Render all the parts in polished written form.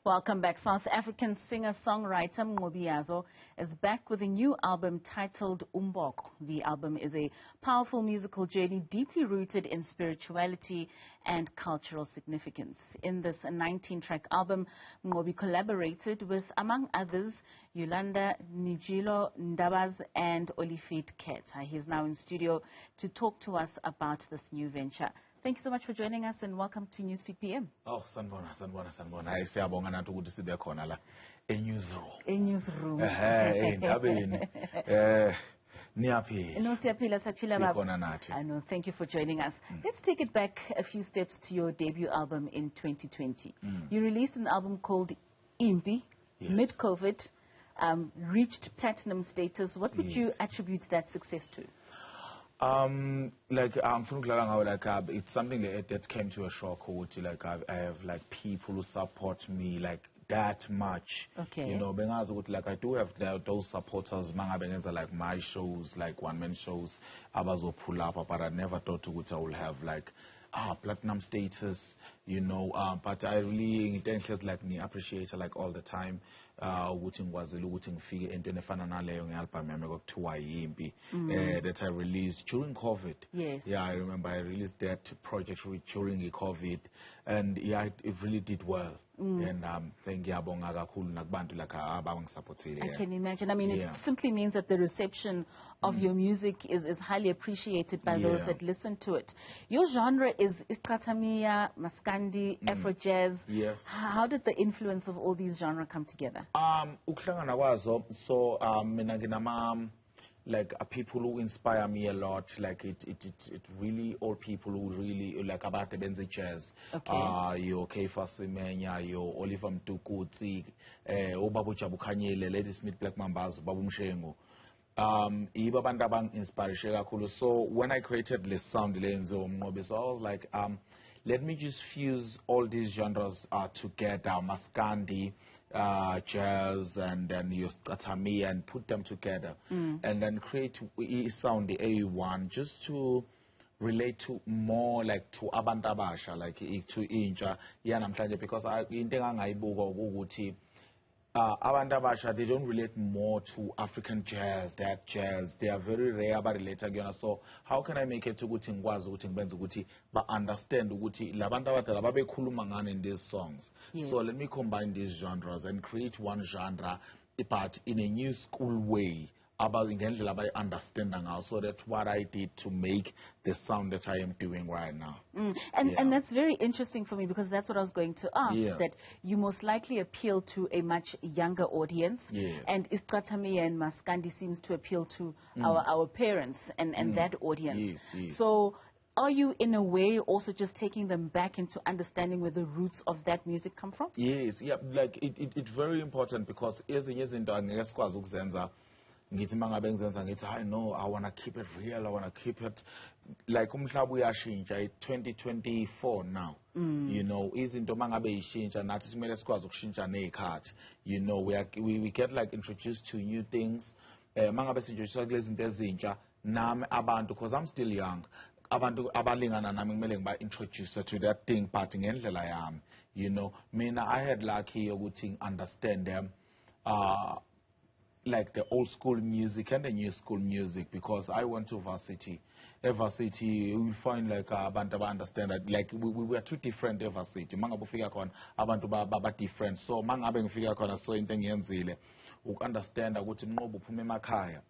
Welcome back. South African singer-songwriter Mnqobi Yazo is back with a new album titled Ubhoko. The album is a powerful musical journey deeply rooted in spirituality and cultural significance. In this 19-track album, Mnqobi collaborated with, among others, Yolanda Nijilo Ndabaz and Olifit Keta. He is now in studio to talk to us about this new venture. Thank you so much for joining us and welcome to Newsfeed PM. Oh, sanibona. Hayi siyabonga nathi ukuthi sibe khona la eNewzroom. eNewzroom. Endabeni. Niyaphila. No, siyaphila, saphila Sikhona nathi. I know. Thank you for joining us. Let's take it back a few steps to your debut album in 2020. You released an album called Impi, Yes. mid-COVID, reached platinum status. What would you attribute that success to? It's something that came to a shock. Like I have like people who support me like that much. Okay. You know, like I do have those supporters. Like my shows, like one-man shows, abazo pull up, but I never thought I will have like platinum status. You know, but I really like me appreciate like all the time. That I released during COVID. Yes. Yeah, I remember I released that project during the COVID, and yeah, it really did well. And thank you, I can imagine. I mean, it simply means that the reception of your music is highly appreciated by those that listen to it. Your genre is Iskatamiya, Maskandi, Afro jazz. Yes. How did the influence of all these genres come together? Like people who inspire me a lot, like it really all people who really like about the Benzi jazz. Okay. Your Kefa Semenya, your Oliver Mtukutsi, Obabu Chabukhanyele, Lady Smith Black Mambas, Babu Mshengo. Iba bandabang inspiration. So when I created this sound Lenzo Mnqobi, so I was like, let me just fuse all these genres together, Maskandi, jazz, and then your Atami, and put them together, and then create sound the A1 just to relate to more like to Abantabasha, like to Inja, because I Abantabasha, they don't relate more to African jazz, that jazz. They are very rare but related. So how can I make it to but understand in these songs? So let me combine these genres and create one genre, but in a new school way. Understanding now, so that's what I did to make the sound that I am doing right now. And that's very interesting for me because that's what I was going to ask, that you most likely appeal to a much younger audience, and Iskatamiya and Maskandi seems to appeal to our parents and that audience. Yes. So are you in a way also just taking them back into understanding where the roots of that music come from? Yes, like it's very important because I know I want to keep it real, I want to keep it like umhlabu yashintsha 2024 now. You know, izinto mangabe ishintsha nathi simele sikwazi ukushintsha nezikhathi. You know, we get like introduced to new things. Mangabe sinjiswa kulezinto ezintsha nami abantu, because I'm still young. Abantu abalingana nami kumele ngiba introduce to that thing but ngendlela yami. You know, mina I had lucky ukuthi understand them like the old school music and the new school music, because I went to varsity. Varsity, you will find like abantu understand that like we were two different varsity. Mangabe ufika khona abantu baba different. So mangabe ngifika khona so into engiyenzile understand ukuthi Mnqobi uphuma emakhaya.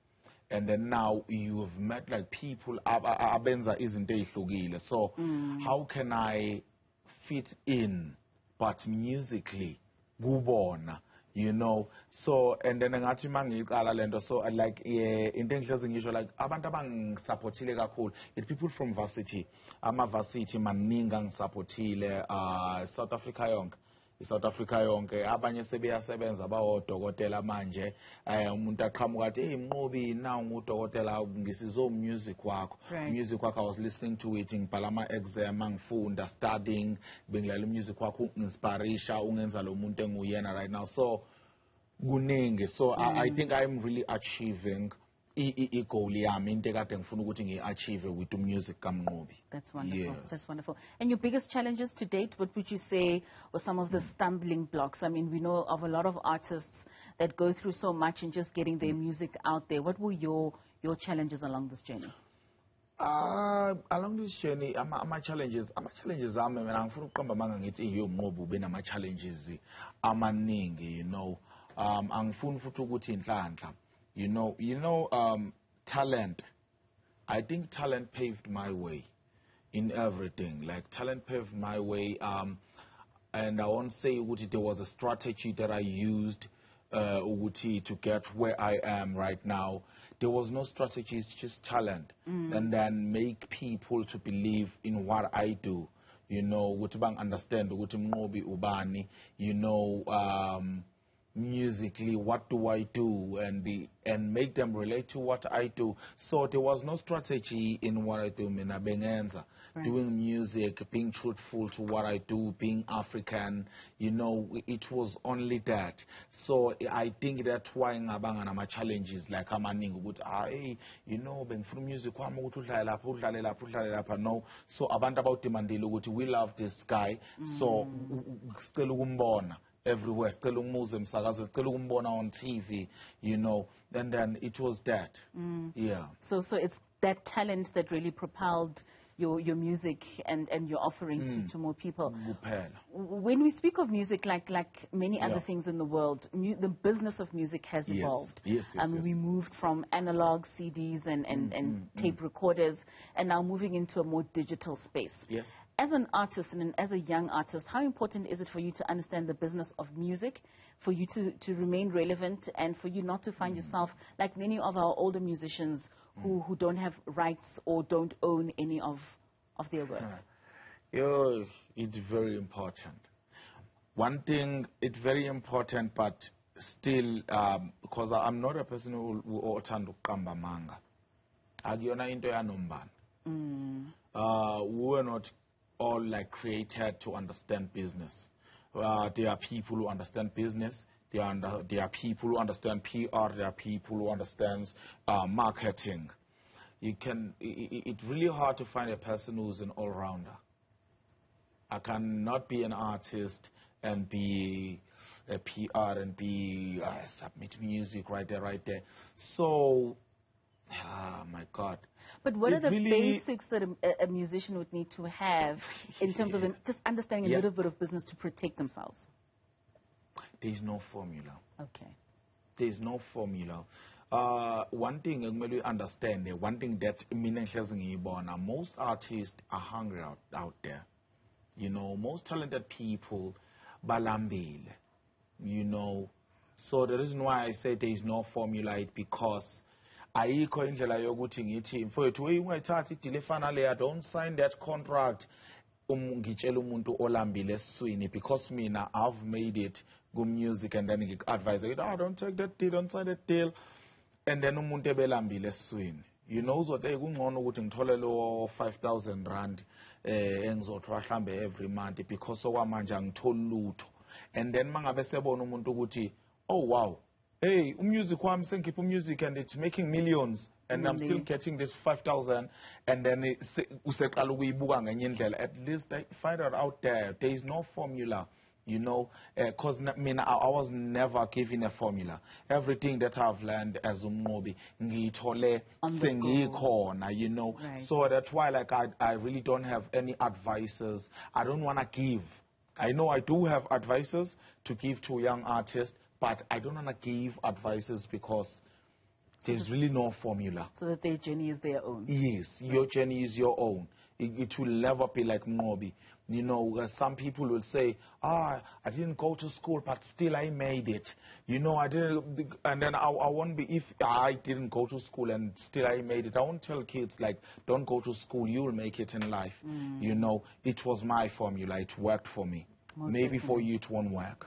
And then now you've met like people abenza izinto ezihlukile. So how can I fit in but musically kubona? You know, so and then ngathi mangiqala lento, so like into engihlezi ngisho like abantu abangisupportile kakhulu it people from varsity, varsity maningi angisupportile South Africa yonke abanye sebeyasebenza bawodokotela manje umuntu aqhamuka athi hey Mnqobi now ngudokotela ngisizo music wakho. Music wakho I was listening to it ngibhala ama exam ngifunda studying bengilalela music wakho inspiration ungenza lo muntu enguyena right now. So kuningi, so I think I'm really achieving i-goal yami into ekade ngifuna ukuthi ngi-achieve with music kaMnqobi. That's wonderful. Yes. That's wonderful. And your biggest challenges to date, what would you say were some of the stumbling blocks? I mean, we know of a lot of artists that go through so much in just getting their music out there. What were your challenges along this journey? Along this journey, ama-challenges ami mina ngifuna ukuqamba manga ngithi iyoMnqobi ube nama-challenges amaningi, you know. Angifuni futhi ukuthi inhlanhla. You know, talent. I think talent paved my way in everything. Like, talent paved my way. And I won't say ukuthi there was a strategy that I used to get where I am right now. There was no strategy, it's just talent. And then make people to believe in what I do. You know, ukuthi bang understand ukuthi Mnqobi ubani, you know, musically, what do I do, and make them relate to what I do. So there was no strategy in what I do. Mina bengenza, doing music, being truthful to what I do, being African, you know, it was only that. So I think that's why ngabanga nama challenges like amaningi ukuthi you know, bengifuna music kwami ukuthi udlale lapha, no. So abantu abawudemandile ukuthi we love this guy, so sicela ukumbona everywhere, sicela umuze emsakazweni, sicela ukumbona on TV, you know. And then it was that. Yeah. So it's that talent that really propelled your music and your offering to more people. When we speak of music, like many other things in the world, the business of music has evolved. Yes. We moved from analog CDs and tape recorders, and now moving into a more digital space. Yes. As an artist and as a young artist, how important is it for you to understand the business of music, for you to remain relevant, and for you not to find yourself like many of our older musicians who don't have rights or don't own any of their work? It's very important. One thing, it's very important, but still, because I'm not a person who othanda ukuqamba manga. Akuyona into yanombani. We were not all like created to understand business. There are people who understand business. There are people who understand PR. There are people who understand marketing. It's really hard to find a person who's an all-rounder. I cannot be an artist and be a PR and be submit music right there. So, my God. But what are the basics that a musician would need to have in terms of just understanding a little bit of business to protect themselves? There's no formula. Okay. There's no formula. One thing you understand, one thing that most artists are hungry out there. You know, most talented people, balambile. You know, so the reason why I say there is no formula is because ayikho indlela yokuthi ngithi mfowethu ungayithatha idile efana leya, don't sign that contract ngitshela umuntu olambile esiswini, because mina I've made it go music and then ngik-advise don't take that deal, don't sign that deal, and then umuntu ebelambile esiswini. You know, uzothi kungcono ukuthi ngithole lo 5,000 rand engizothwa mhlambe every month, because okwamanje angitholi lutho. And then mangabe sebona umuntu ukuthi oh wow, hey, music wami sengikhipha music and it's making millions and I'm still getting this 5,000, and then useqala ukuyibuka ngenye indlela. At least I find out there is no formula, you know, because I was never given a formula. Everything that I've learned as Mnqobi ngiyithole sengikhona, you know. Right. So that's why like I really don't have any advices. I don't want to give. I know I do have advices to give to young artists, but I don't want to give advices because there's really no formula. So that their journey is their own. Yes, your journey is your own. It will never be like Mnqobi. You know, some people will say, I didn't go to school, but still I made it. You know, I didn't, and then I won't be, if I didn't go to school and still I made it, I won't tell kids, like, don't go to school, you'll make it in life. You know, it was my formula, it worked for me. Maybe for you it won't work.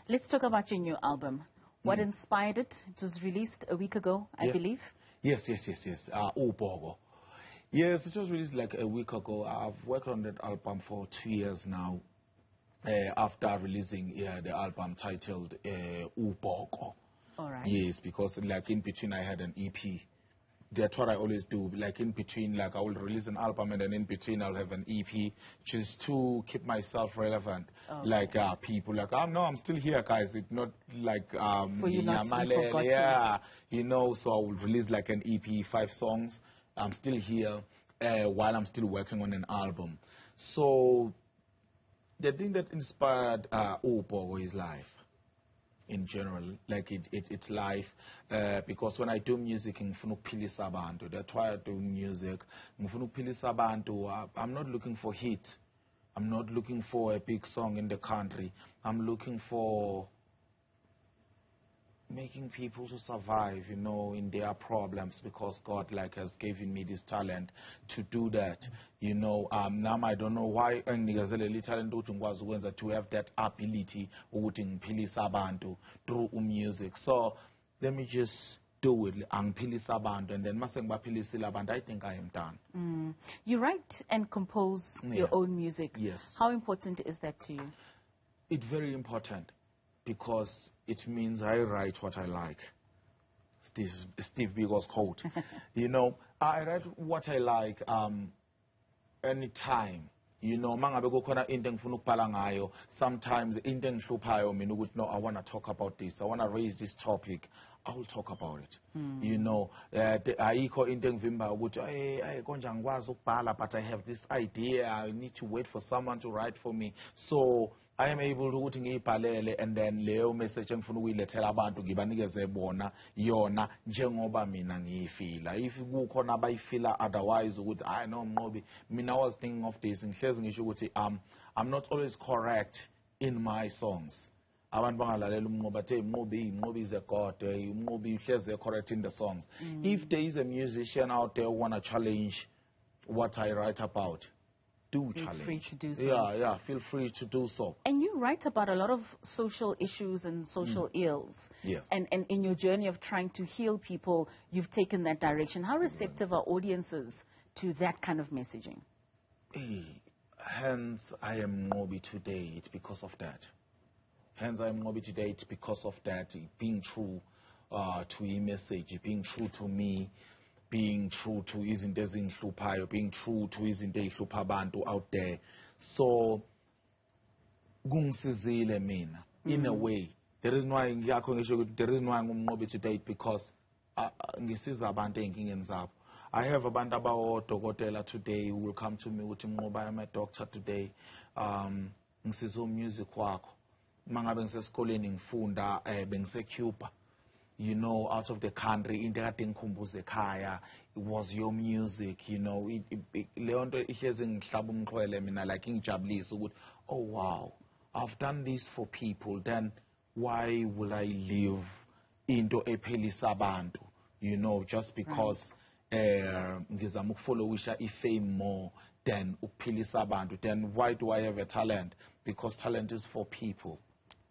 Let's talk about your new album. What inspired it? It was released a week ago, I believe. Yes. Ubhoko. Yes, it was released like a week ago. I've worked on that album for 2 years now. After releasing the album titled Ubhoko. All right. Yes, because like in between I had an EP. That's what I always do. Like in between, like I will release an album and then in between I'll have an EP just to keep myself relevant. Okay. Like people like, no, I'm still here, guys. It's not like for you not to be forgotten. yeah, you know. So I will release like an EP, 5 songs. I'm still here while I'm still working on an album. So the thing that inspired Ubhoko is life. In general, like it's life, because when I do music, ngifuna ukuphilisa abantu. That's why I do music. Ngifuna ukuphilisa abantu. I'm not looking for hit. I'm not looking for a big song in the country. I'm looking for making people to survive, you know, in their problems, because God like has given me this talent to do that, you know. Now I don't know why nginikezele talent ukuthi ngikwazi ukwenza, to have that ability ukuthi ngiphilise abantu through music. So let me just do it, angiphilise abantu, and then mase ngibaphilisile abantu, I think I am done. You write and compose your own music. Yes. How important is that to you? It's very important, because it means I write what I like. Steve Biko's quote. You know, I write what I like anytime. You know, mangabe kukhona into engifuna ukubhala ngayo, sometimes into engihluphayo mina ukuthi no, I want to talk about this, I want to raise this topic, I will talk about it. You know, ayikho into engivimba ukuthi hey konje angikwazi ukubhala, but I have this idea, I need to wait for someone to write for me. So I am able to ukuthi ngiyibhalele, and then leyo message engifuna ukuyilethela abantu ngibanikeze bona yona njengoba mina ngiyifila. If kukhona abayifila otherwise ukuthi I know Mnqobi, mina I was thinking of this, ngihlezi ngisho ukuthi I'm not always correct in my songs. Abantu bangalalela uMnqobi bathi Mnqobi is a god, Mnqobi uhlezi correct in the songs. If there is a musician out there who want to challenge what I write about, feel free to do so. Yeah, feel free to do so. And you write about a lot of social issues and social ills. Yes. And in your journey of trying to heal people, you've taken that direction. How receptive are audiences to that kind of messaging? Hence, I am Mnqobi today. It's because of that. Hence, I am Mnqobi today. It's because of that. Being true to a message, being true to me, being true to izinto ezingihluphayo, being true to izinto ezihlupha abantu out there. So kungisizile mina in a way. The reason why ngiyakho ngisho ukuthi the reason why ngumNqobi today, because ngisiza abantu ezinkingeni zabo. I have abantu abawodokotela today who will come to me ukuthi Mnqobi, I am a doctor today. Ngisiza music wakho. Mangabe ngisesikoleni ngifunda bengise Cuba, you know, out of the country, into kade ngikhumbuza ekhaya, it was your music, you know. Leyo nto ihlezi ngihlaba umxhwele mina, like ngijabulisa ukuthi oh wow, I've done this for people, then why will I live into ephelisa abantu, you know, just because ngizama ukufollowisha ifame more than ukuphilisa abantu. Then why do I have a talent? Because talent is for people.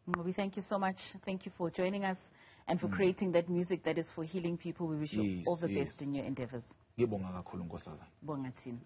Mnqobi, thank you so much. Thank you for joining us and for creating that music that is for healing people. We wish you all the best in your endeavors. Ngibonga kakhulu Nkosazana. Bonga thina.